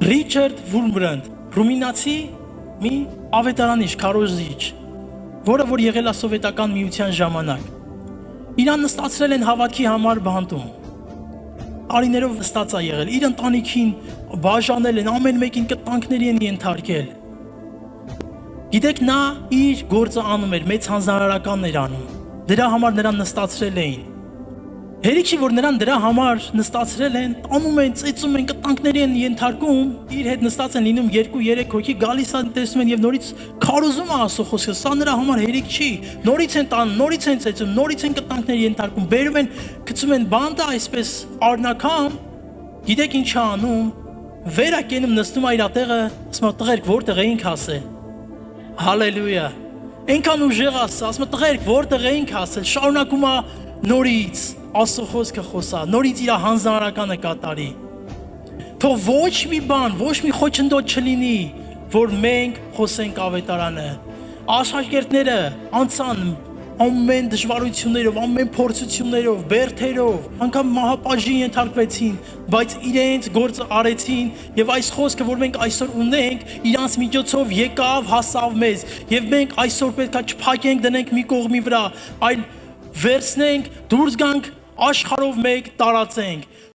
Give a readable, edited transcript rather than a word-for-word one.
Ռիչարդ Վուրմբրանդ, ռումինացի մի ավետարանիչ, քարոզիչ, որը որ եղել է սովետական միության ժամանակ։ Իրան նստացրել են հավատքի համար բանտում։ Տարիներով նստած է եղել, իր ընտանիքին բաժանել են, ամեն մեկին կտանքների են ենթարկել։ Գիտեք, նա իր գործը անում էր, մեծ հանձնարարականն էր անում։ Դրա համար նրան նստացրել էին։ Հերիք չի, որ նրան դրա համար նստացրել են, տանում են, ծեծում են, կտանքների են ենթարկում, իր հետ նստած են լինում 2-3 հոգի, գալիս են, տեսնում են եւ նորից քարոզում է Աստծո խոսքը, սա նրա համար հերիք չի, նորից են տանում, նորից են ծեծում, նորից են կտանքների ենթարկում, բերում են, գցում են բանտը այսպես արնակամ, գիտեք ինչ է անում, վեր է կենում, նստում է իր տեղը, ասում է տղերք, որտեղ էինք ասել, հալելույա, այնքան ուժեղ ասա, ասում է տղերք, որտեղ էինք ասել, շարունակում է նորից Աստծո խոսքը խոսա, նորից իր հանձնարարականը կատարի։ Թող ոչ մի բան, ոչ մի խոչընդոտ չլինի, որ մենք խոսենք ավետարանը։ Աշակերտները անցան ամեն դժվարություններով, ամեն փորձություններով, բերդերով, անգամ մահապաժի ենթարկվեցին, բայց իրենց գործը արեցին եւ այս խոսքը, որ մենք այսօր ունենք, իրանց միջոցով եկավ, հասավ մեզ եւ մենք այսօր պետքա չփակենք, դնենք մի կողմի վրա, այլ վերցնենք, դուրս գանք աշխարհով մեկ տարածենք։